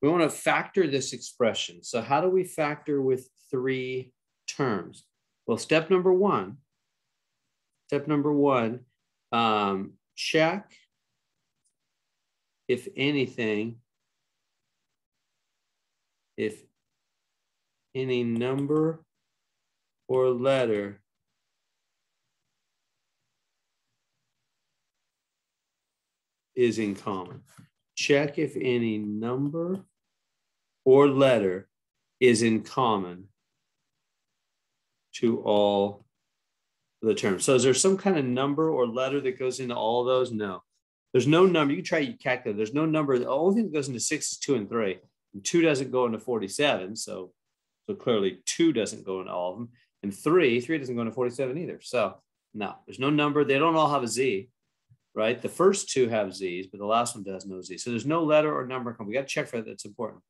We want to factor this expression. So how do we factor with 3 terms? Well, step number one, check if anything, if any number or letter is in common. Check if any number or letter is in common to all the terms. So is there some kind of number or letter that goes into all of those? No. There's no number. You can try to calculate. There's no number. The only thing that goes into 6 is 2 and 3. And 2 doesn't go into 47. So clearly 2 doesn't go into all of them. And 3 doesn't go into 47 either. So no, there's no number. They don't all have a Z, right? The first 2 have Z's, but the last one does no Z. So there's no letter or number. We got to check for that. That's important.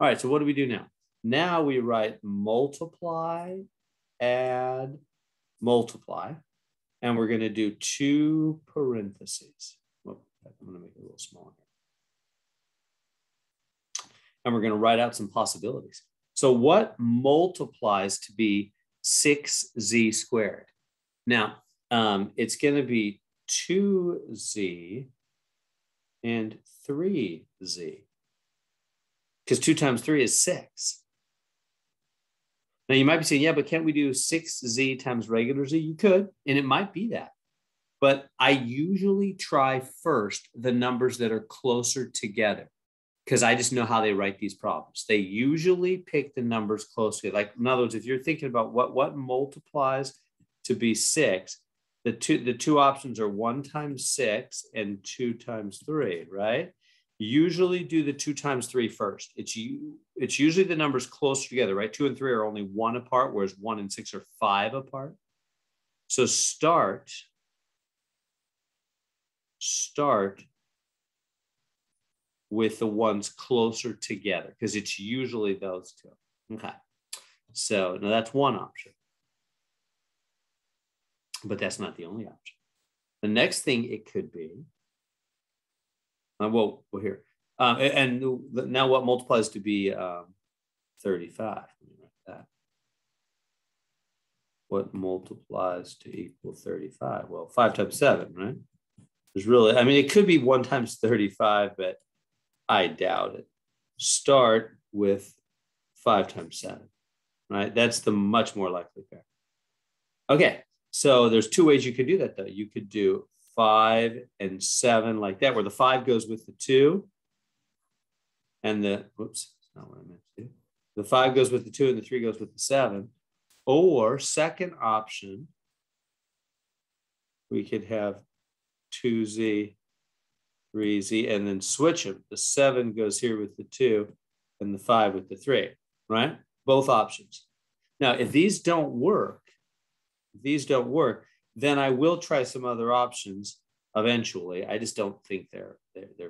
All right, so what do we do now? Now we write multiply, add, multiply, and we're going to do 2 parentheses. Well, I'm going to make it a little smaller. And we're going to write out some possibilities. So what multiplies to be 6z squared? Now, it's going to be 2z and 3z. Because 2 times 3 is 6. Now you might be saying, yeah, but can't we do 6z times regular z? You could, and it might be that. But I usually try first the numbers that are closer together because I just know how they write these problems. They usually pick the numbers closely. Like in other words, if you're thinking about what multiplies to be 6, the two options are 1 times 6 and 2 times 3, right? Usually do the 2 times 3 first. It's usually the numbers closer together, right? 2 and 3 are only 1 apart, whereas 1 and 6 are 5 apart. So start with the ones closer together because it's usually those 2. Okay. So now that's one option. But that's not the only option. The next thing it could be, well, here. And now what multiplies to be 35? Let me write that. What multiplies to equal 35? Well, 5 times 7, right? There's really, I mean, it could be 1 times 35, but I doubt it. Start with 5 times 7, right? That's the much more likely pair. Okay, so there's 2 ways you could do that, though. You could do 5 and 7 like that, where the 5 goes with the 2 and the, whoops, that's not what I meant to do. The 5 goes with the 2 and the 3 goes with the 7. Or second option, we could have 2z, 3z, and then switch them. The 7 goes here with the 2 and the 5 with the 3, right? Both options. Now, if these don't work, then I will try some other options eventually. I just don't think they're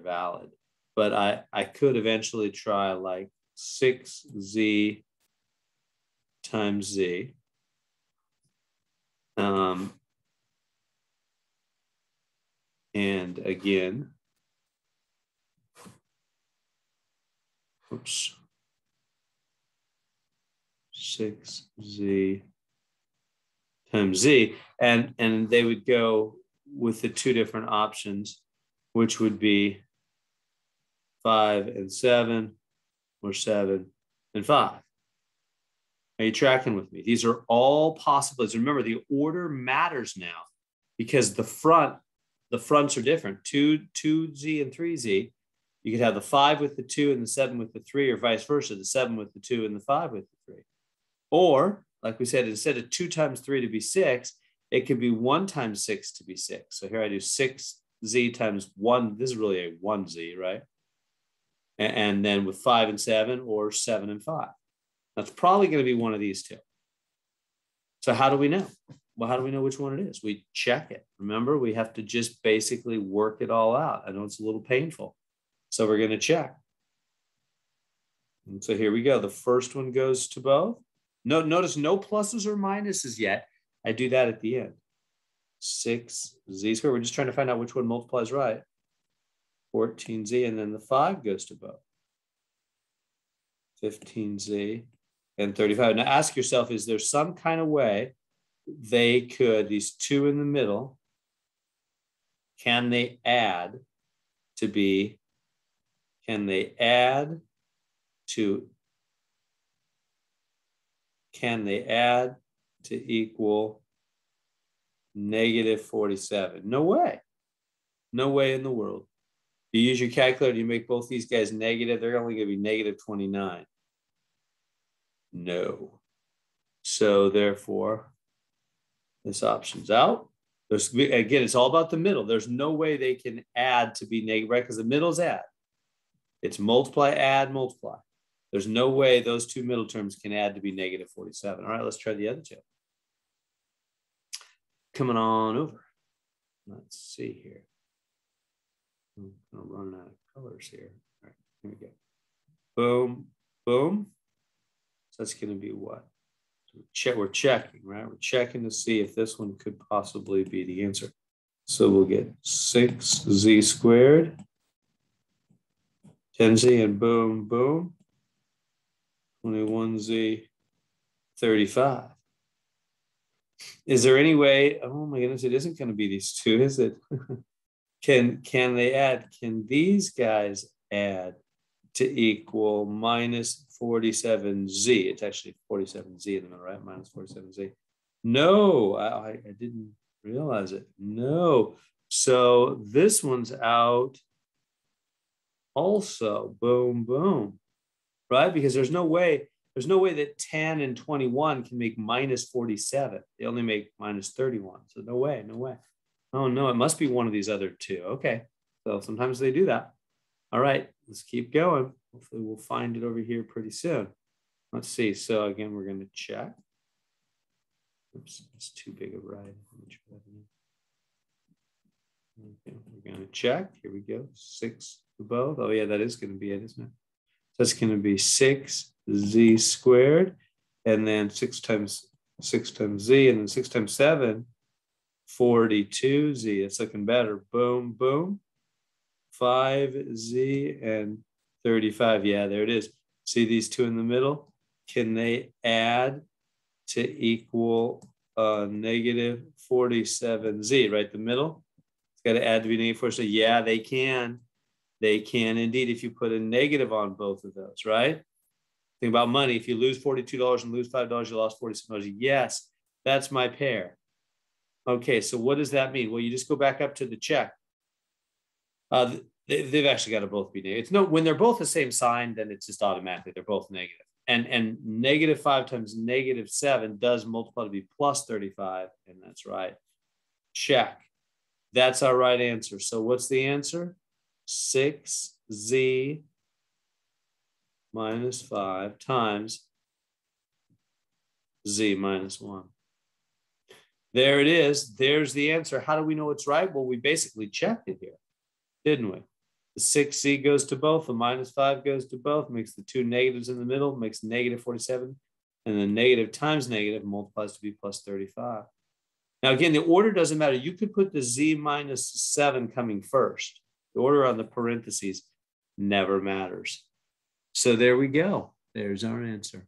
valid. But I could eventually try like 6z times z. And again, oops, 6z times z, and they would go with the 2 different options, which would be 5 and 7 or 7 and 5. Are you tracking with me? These are all possibilities. Remember, the order matters now because the fronts are different. 2z and 3z. You could have the 5 with the 2 and the 7 with the 3, or vice versa, the 7 with the 2 and the 5 with the 3. Or, like we said, instead of 2 times 3 to be 6, it could be 1 times 6 to be 6. So here I do 6z times 1. This is really a 1z, right? And then with 5 and 7 or 7 and 5. That's probably going to be one of these 2. So how do we know? Well, how do we know which one it is? We check it. Remember, we have to just basically work it all out. I know it's a little painful. So we're going to check. And so here we go. The first one goes to both. Notice no pluses or minuses yet. I do that at the end. 6z squared. We're just trying to find out which one multiplies right. 14z, and then the 5 goes to both. 15z, and 35. Now ask yourself, is there some kind of way they could, these two in the middle, can they add to be, can they add to equal negative 47? No way. No way in the world. You use your calculator, you make both these guys negative, they're only going to be negative 29. No. So therefore, this option's out. There's, again, it's all about the middle. There's no way they can add to be negative, right? Because the middle's add. It's multiply, add, multiply. There's no way those two middle terms can add to be negative 47. All right, let's try the other two. Coming on over. Let's see here. I'm running out of colors here. All right, here we go. Boom, boom. So that's going to be what? We're checking, right? We're checking to see if this one could possibly be the answer. So we'll get 6z squared, 10z, and boom, boom, 21z, 35. Is there any way? Oh my goodness, it isn't going to be these two, is it? Can they add? Can these guys add to equal minus 47z? It's actually 47z in the middle, right? Minus 47z. No, I didn't realize it. No. So this one's out also. Boom, boom. Right? Because there's no way that 10 and 21 can make minus 47. They only make minus 31. So no way, no way. Oh no, it must be one of these other two. Okay. So sometimes they do that. All right, let's keep going. Hopefully we'll find it over here pretty soon. Let's see. So again, we're going to check. Oops, it's too big a right. Okay, we're going to check. Here we go. 6 to both. Oh yeah, that is going to be it, isn't it? So that's going to be 6z squared, and then 6 times z, and then 6 times 7, 42z. It's looking better. Boom, boom. 5z and 35. Yeah, there it is. See these two in the middle? Can they add to equal negative 47z, right? The middle? It's got to add to be negative 47. Yeah, they can. They can indeed if you put a negative on both of those, right? Think about money. If you lose $42 and lose $5, you lost $47. Yes, that's my pair. Okay, so what does that mean? Well, you just go back up to the check. They've actually got to both be negative. It's no, when they're both the same sign, then it's just automatically they're both negative. And negative 5 times negative 7 does multiply to be plus 35, and that's right. Check. That's our right answer. So what's the answer? 6z minus 5 times z minus 1. There it is. There's the answer. How do we know it's right? Well, we basically checked it here, didn't we? The 6z goes to both. The minus 5 goes to both. Makes the two negatives in the middle. Makes negative 47. And then negative times negative multiplies to be plus 35. Now, again, the order doesn't matter. You could put the z minus 7 coming first. The order on the parentheses never matters. So there we go. There's our answer.